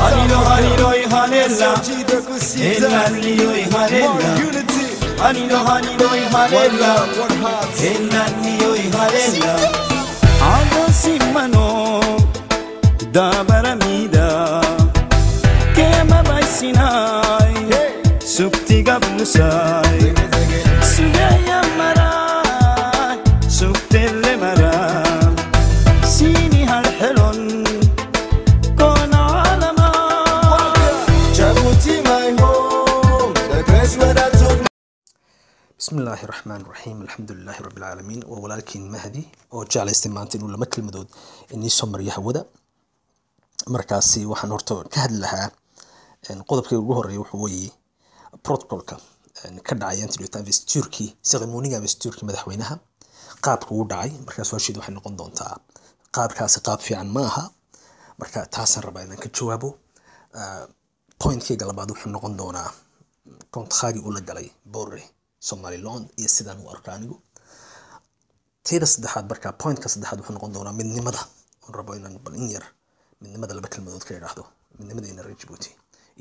Hanilo hanilo hanella Enanio hanella Hanilo hanilo hanella Enanio hanella Ada simano Dabara mida Kema baisinai Sukti gablusai Sugaya mara Suktele mara Sini halhelon Kona alama Jabuti my home The place where I took بسم الله الرحمن الرحيم الحمد لله رب العالمين وولكن مهدي oo jecel isticmaaltiin lama kalmadood inii soo mariyo hawada markaasi waxaan horto ka hadlahaa qodobkii ugu horeeyay wuxuu weeyay protocolka ka dhacay inta Turkey ceremoniga Turkey madaxweynaha qaabku uu dhacay markaas waa shid waxay noqon doontaa qaabkaasi qaab fiican ma aha marka taasan rabaa inaan ka jawaabo pointkayga labaad wuxuu noqon doonaa kontraagi uu la galay Borre Somaliland iyo sidaan u arkaanigu teeda saddexaad marka pointka saddexaad wuxuu noqon doonaa midnimada oo rabo inaan bal in yar midnimada laba kalmadood ka yiraahdo midnimada in reer Djibouti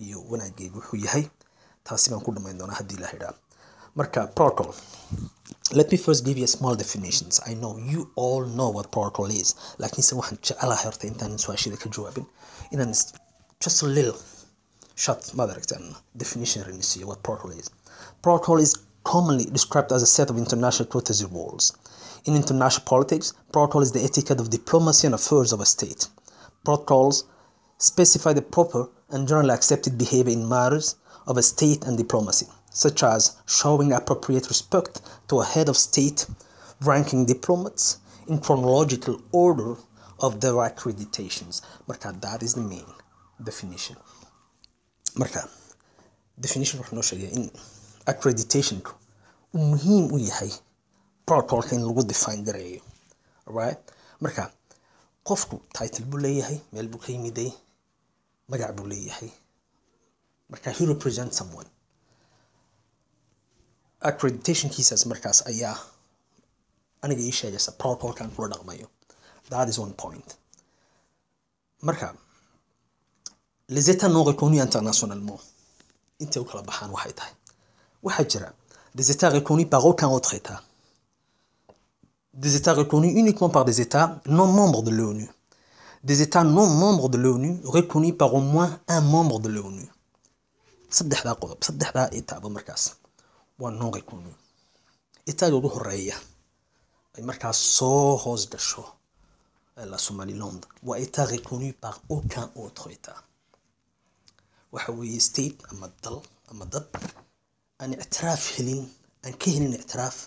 iyo wanaaggeedu wuxuu yahay taasi baan ku dhameyn doonaa hadii la xidhaa marka protocol. Let me first give you a small definitions. I know you all know what protocol is laakiin se waxaan jecelahay horta intaan su'aashida ka jawaabin inaan just a little short madaragtan definition rinisiyo what protocol is. Protocol is commonly described as a set of international courtesy rules. In international politics, protocol is the etiquette of diplomacy and affairs of a state. Protocols specify the proper and generally accepted behavior in matters of a state and diplomacy, such as showing appropriate respect to a head of state, ranking diplomats in chronological order of their accreditations. Marka, that is the main definition. Marka, definition wuxuu noo sheegay in accreditation muhiim u yahay protocolka in lagu define gareeyo. Alright? Marka, qofku title buu leeyahay, meel buu ka yimiday, magac buu leeyahay. Marka, he represents someone. Accreditation kiisas markaas ayaa aniga ii sheegaysa protocolkan kula dhaqmayo. That is one point. Marka, les états non reconnus internationalement intay u kala baxaan waxay tahay waxaa jira des états reconnus par aucun autre état, des états reconnus uniquement par des états non membres de l'ONU, des états non membres de l'ONU reconnus par au moins un membre de l'ONU. saddexda qodob saddexda état markaas waa non reconnu. état ugu horeeya ay markaas soo hoos gasho la Somaliland waa état reconnu par aucun autre état. waxa weeye state ama dal ama dad aan ictiraaf helin aan ka helin ictiraaf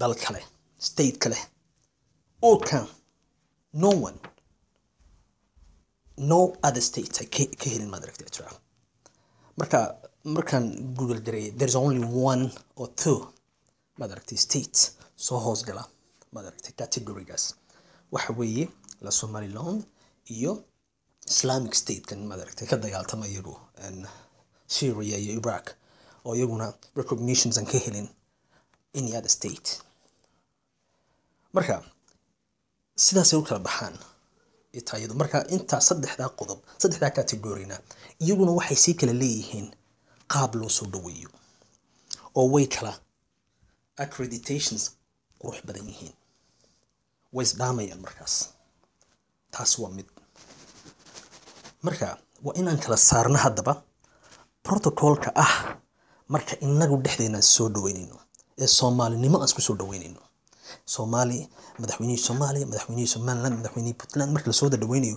dal kale state kale aucun no one no other state ka helin madaragta ictiraaf. markaan Google gareeyay there's only one or two madaragta states soo hoos gala madaragta categories waxa weeye la Somaliland iyo Islamic State kan madaragtay ka dagaaltamayo Syria iyo Iraq oo iyaguna recognitions aan ka helin any other state. Marka sidaas ay u kala baxaan itaayadu marka inta saddexda qodob saddexda category-na iyaguna waxay si kala leeyihiin qaab loo soo dhaweeyo oo way kala accreditations qurux badan yihiin way isdhaamayaan markaas taas waa mid. Marka waa inaan kala saarno hadaba protocolka ah marka inagu dhexdeena soo dhaweynayno ee Soomaalinimo aan isku soo dhaweynayno Soomaali madaxweynaha Soomaaliya madaxweynaha Somaliland madaxweynaha Puntland marka la soo dhaweynayo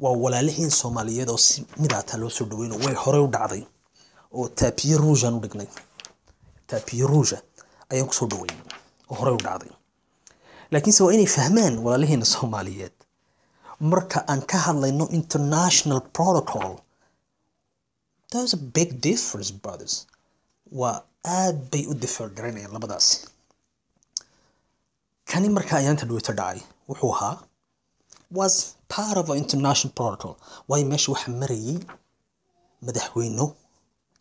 waa walaalihiin Soomaaliyeed oo si midaata loo soo dhaweyno way hore u dhacday oo tapiyo rouge aan u dhignay tapiyo rouge ayaan ku soo dhaweynay oo hore u dhacday laakiin waa inay fahmaan walaalihiin Soomaaliyeed marka aan ka hadlayno international protocol there's a big difference brothers waa aad bay u differ garanayaan labadaasi. kani marka ayaanta dhaweyta dhacay wuxuu ahaa was part of an international protocol waayo meesha waxa marayay madaxweyno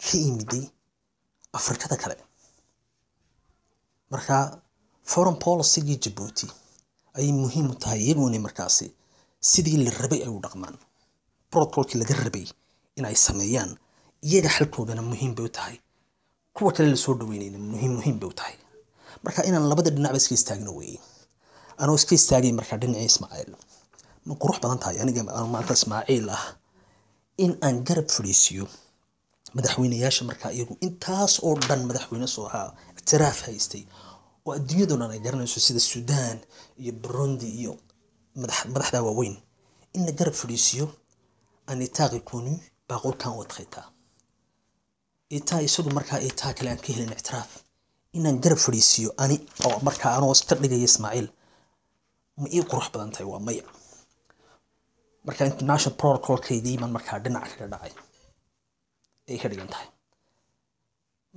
ka yimiday Afrikada kale. marka foreign policy Djibouti ay muhiim u tahay iyaguna markaasi sidii la rabay ay u dhaqmaan protocolkii laga rabay inay sameeyaan iyaga xalkoodana muhiim bay u tahay kuwa kale la soo dhaweynayna muhiim bay u tahay marka inaan labada dhinacba iska istaagno weeye anoo iska istaagay marka dhinaca Ismaaciil ma qurux badan tahay aniga maanta Ismaaciil ah in aan garab fadhiisiyo madaxweynayaasha marka iyagu intaas oo dhan madaxweyne soo ahaa ictiraaf haystay oo adduunyaduna ay garanayso sida Suudaan iyo Burundi iyo madaxda waaweyn in la garab fadhiisiyo an état reconnu par aucun autre état état isagu marka état kale aan ka helin ictiraaf inaan garab fadhiisiyo ani oo marka anoo iska dhigay Ismaaciil ma ii qurux badan tahay waa maya marka international protocol kaydii man marka dhinac kaga dhacay ay ka dhigan tahay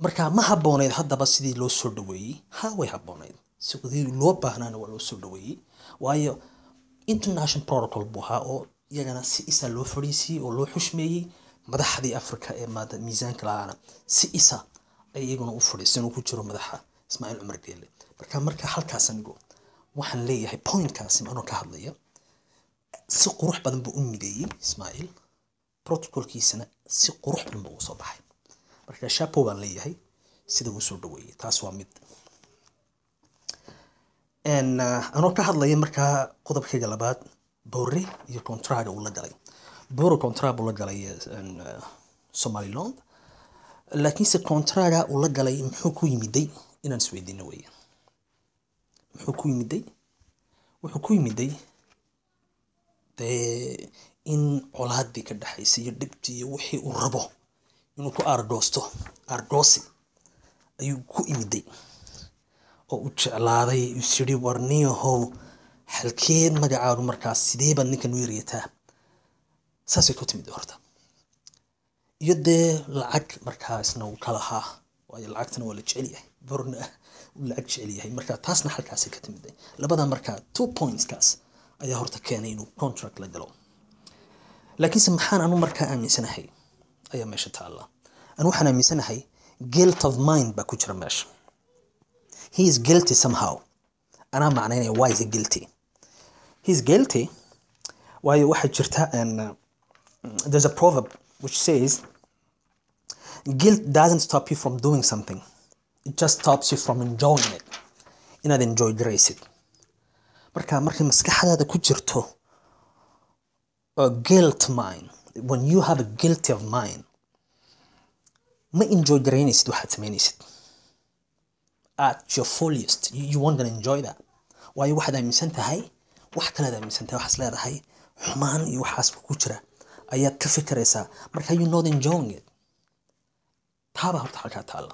marka ma habooneed haddaba sidii loo soo dhaweeyay way habooneed sidii loo baahnaana waa loo soo dhaweeyay waayo international protocol buha oo iyagana si isa loo fariisiyay oo loo xushmeeyay madaxdii Afrika ee maada miisaanka laana si isa ay iyaguna u fariisan ku jiro madaxa Ismaaciil Umar Geele marka halkaas anigu waxaan leeyahay pointkaasi ma ka hadlaya si qurux badan buu u mideeyay Ismaaciil protocolkiisana si qurux badan buu soo baxay marka chapeau baan leeyahay sida uu soo dhaweeyay taas waa mid anoo ka hadlaya marka qodobkayga labaad Boore iyo contract uu la galay Boore contract uu la galay Somaliland laakiin se contract uu la galay muxuu ku yimiday inaan isweydiino weeye wuxuu ku yimiday in colaadii ka dhaxaysay iyo dhibtii iyo wixii uu rabo inuu ku argoosi ayuu ku yimiday oo u jeclaaday isiri warniyahow halkeen magacaadu markaas sidee baad ninkan u yiriyataa saasay ku timid horta iyo dee lacag markaasna uu kala haa waayo lacagtana waa la jecel yahay Boorna lacag jecel yahay marka taasna halkaasay ka timid labada marka 2 points kaas ayaa horta keenay inuu contract la galo laakiin se maxaan anu marka aaminsanahay ayaa meesha taala anu waxaan aaminsanahay guilt of mind ba ku jira meesha he is guilty somehow ana macnaynaya why is he guilty he's guilty why waxa jirta and there's a proverb which says guilt doesn't stop you from doing something it just stops you from enjoying it inaad enjoy garaysid marka maskaxdaada ku jirto a guilt mind when you have a guilty of mind ma enjoy garaynaysid waxaad samaynaysid at your fullest you won't gonna enjoy that waayo waxaad aaminsan tahay wax kale aad aaminsan tahay waxaas leedahay xumaan iyo waxaas ku jira ayaad ka fikiraysaa marka you not enjoying it taaba horta halkaa taala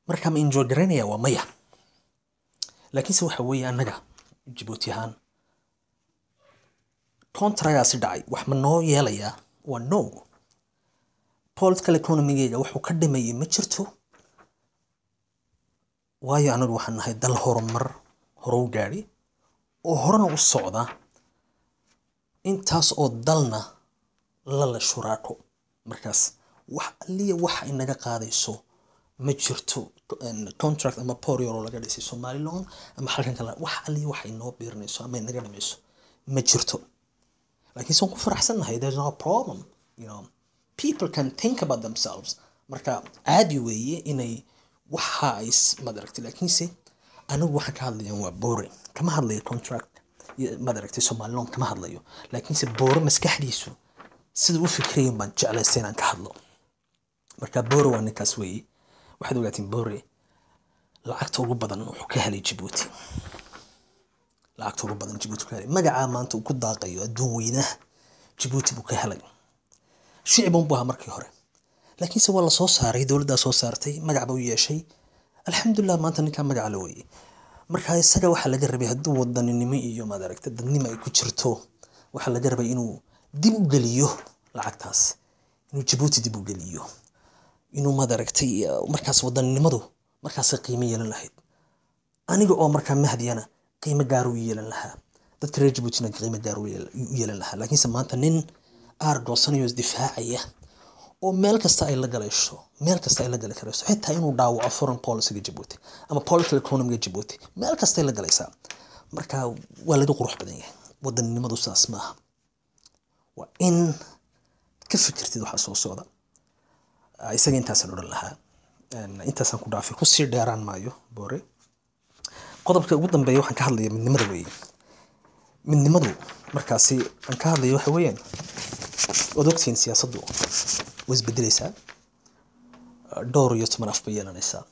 marka ma enjoy garaynaya waa maya laakiin se waxa weeye anaga Djibouti ahaan contractgaasi dhacay wax ma noo yeelayaa waa no political economy-ga wuxuu ka dhimayay ma jirto waayo anagu waxaan nahay dal horumar u gaari oo horena u socda intaas oo dalna la shuraako markaas wax aliya wax inaga qaadayso ma jirto contract ama poriol laga dhisay Somaliland ama halkan kale wax aliya wax inoo biirnayso ama inaga dhimayso ma jirto laakiin soo ku faraxsanahay there's no problem you know people can think about themselves marka aadi weeye inay waxa is madaragtay laakiin se anigu waxa ka hadlayan waa Boore kama hadlayo contract madaragtay Somaliland kama hadlayo laakiin se Boore maskaxdiisu sida uu fikriyo baan jeclaystay inaan ka hadlo marka Boore waa ninkaas weeye waxaad ogaatiin Boore lacagta ugu badan wuxuu ka helay Djibouti lacagta ugu badan Djibouti ka helay magaca maanta uu ku daaqayo adduun weynaha Djibouti buu ka helay shicibun buu markii hore laakiin se waa la soo saaray dawladda soo saartay magac buu yeeshay alxamdulillah maanta ninka magac la weeyay marka isaga waxa laga rabay haduu wadaninimo iyo madaragta dadnimo ay ku jirto waxa laga rabay inuu dib u galiyo lacagtaas inuu Djibouti dib u galiyo inuu madaragtay markaas wadaninimadu markaas qiimo yeelan lahayd aniga oo markaa Mahdiyana qiimo gaar u yeelan lahaa dadka reer Djibouti qiimo gaar u yeelan lahaa laakiin se maanta nin argosanayo difaacaya oo meel kasta ay la galayso meel kasta ay la gali karayso xitaa inuu dhaawaco foreign policy-ga Djibouti ama political economy-ga Djibouti meel kasta ay la galaysaa marka waa laga qurux badan yahay wadanimadu saas maaha waa in كفكرتي waxa soo socda isaga intaas oo lahaa intaas aan ku dhaafay ku sii dheeraan maayo boore qodobka ugu dambeeya waxaan ka hadlayaa midnimada weeye midnimadu markaasi aan ka hadlayo waxa weeyaan wadogtiin siyaasaddu way isbedelaysaa dhowr iyo 10 af bay yeelanaysaa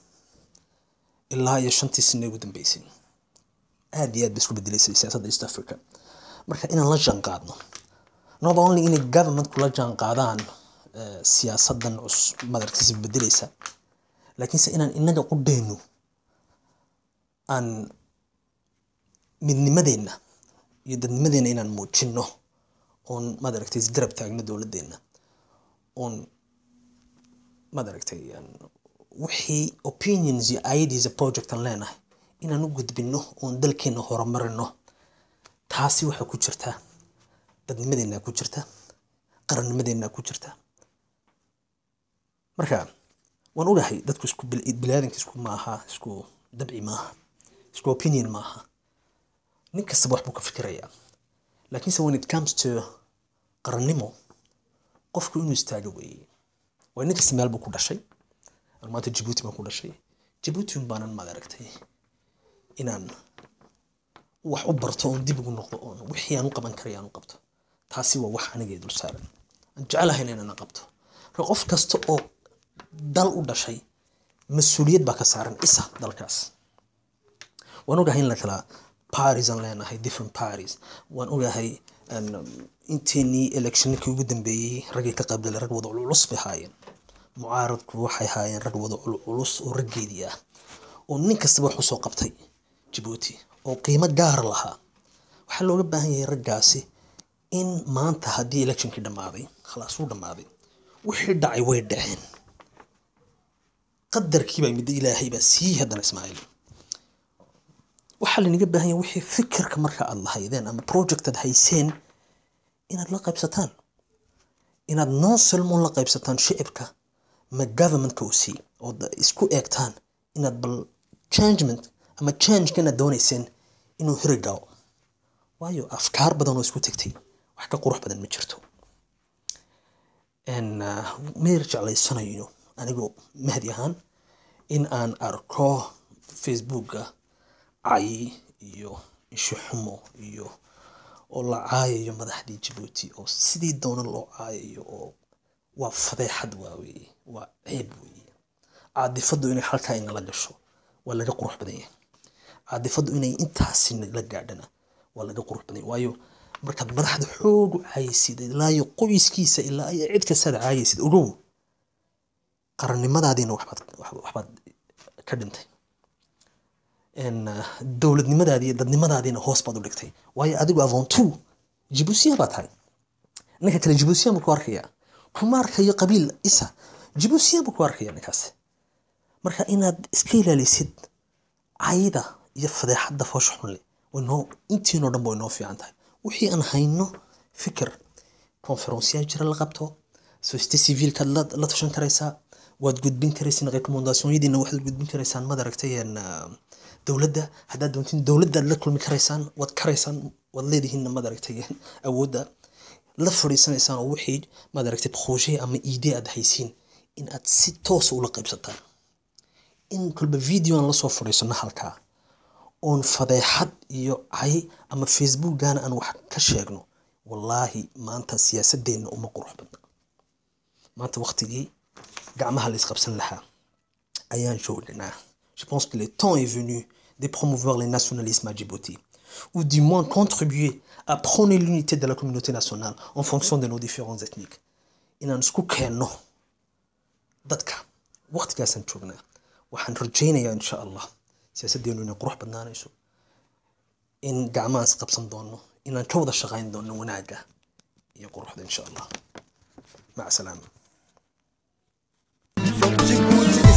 ilaa iyo 5 sano ugu dambeysay aad iyo aad isku bedelaysaa siyaasadda East Africa marka inaan la jaan qaadno not only in a government kula jaan qaadaan siyaasaddan madarkiisa bedelaysa laakiin se inaan inaga qudeyno aan midnimadeena iyo dadnimadeena inaan muujino on madarkiisa garab taagno dawladdeena on madaragtay wixii opinions iyo ideas project aan leenahay inaan u gudbino oon dalkeena horumarino taasi waxa ku jirta dadnimadeena ku jirta qarannimadeena ku jirta marka waan ogahay dadku isku bilaadanka isku maaha isku dabci maaha isku opinion maaha nin kasta wax buu ka fikirayaa laakiin when it comes to qarannimo qofku inuu istaago weeye waa nin kasta meel buu ku dhashay maanta Djibouti baan ku dhashay Djibouti baanan madaragtay inaan wax u barto oo dib ugu noqdo oo wixii aan u qaban karay aan u qabto taasi waa wax aniga dul saaran aan jecelahay inaan qabto qof kasta oo dal u dhashay mas'uuliyad baa ka saaran isa dalkaas waan ogahay in la kala parties aan leenahay different parties waan ogahay intii electionkii ugu dambeeyay ragii ka qaybgalay rag wada culus bay haayeen mucaaradku waxay haayeen rag wada culus oo raggeedii ah oo nin kasta wax u soo qabtay Djibouti oo qiimo gaar lahaa waxa looga baahan yahay raggaasi in maanta hadii electionkii dhamaaday khalaas uu dhamaaday wixii dhacay way dhaceen qadarkii baa mid ilaahay baa sii hadan Ismaaciil waxa la niga baahan yahay wixii fikirka marka aad lahaydeen ama projected hayseen inaad la qaybsataan inaad noo salmoon la qaybsataan shicibka ma government ka usii oo isku eegtaan inaad bal changement ama change kana doonayseen inuu hirgalo waayo afkaar badan oo isku tagtay wax ka qurux badan ma jirto meer jeclaysanayo anigoo mahdi ahaan in aan arko Facebook ay iyo ishu xumo iyo oo la caayayo madaxdii Djibouti oo sidii doona loo caayayo oo waa fadeexad waaweey waa ceeb weey caadifadu inay halka in la gasho waa laga qurux badan yahay caadifadu inay intaas la gaadhana waa laga qurux badan waayo marka madaxda xoog caysid ilaa iyo qoyskiisa ilaa ay cid ka sada caysid ogow qarannimadaadina waxbaad ka dhintay dawladnimadaadii iyo dadnimadaadina hoos baad u dhigtay waayo adigu avant tout Djibouti baa tahay ninka kale Djibouti ma ku arkaya kuma arkayo qabiil isa Djibouti baa ku arkaya ninkaas marka inaad iska ilaalisid ayda iyo fadeexada foosh xun leh wano intiino dhanbo inoo fiican tahay wixii aan hayno fikir conference jira la qabto société civile ka la tashan karaysa waad gudbin karaysin recommendation yidina waxaad gudbin karaysaan ma daragtayeen dawladda hadaa doontiin dawladda la kulmi karaysaan wad leedihiin ma daragtayeen awoodda la fariisanaysaan oo wixii ma daragtay projet ama idée aad haysiin in aad si toos u la qaybsataan in kulba video aan la soo fariisano halka on fadeexad iyo ay ama Facebook gaana aan wax ka sheegno wallahi maanta siyaasadeena uma qurux badna maanta waqtigii gacmaha la isqabsan lahaa ayaan joognaa je pense que le temps est venu de promouvoir le nationalisme à Djibouti ou du moins contribuer à prôner l'unité de la communauté nationale en fonction de nos différences ethniques inaan isku keenno dadka waqtigaasan joognaa waxaan rajaynayaa insha Allah siyaasadeenu inay qurux badnaanayso in gacmaha isqabsan doono inaan ka wada shaqayn doono wanaaga iyo quruxda insha Allah maca salaama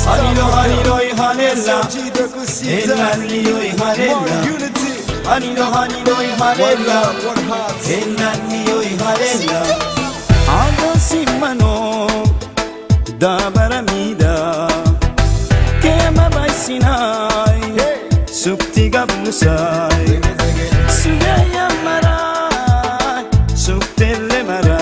Hanilo hanella Ennanio hanella Hanilo hanella Ennanio hanella Agasimano Dabaramida Kema baisinai Sukti gabnusai Sugaya marai Suktelle marai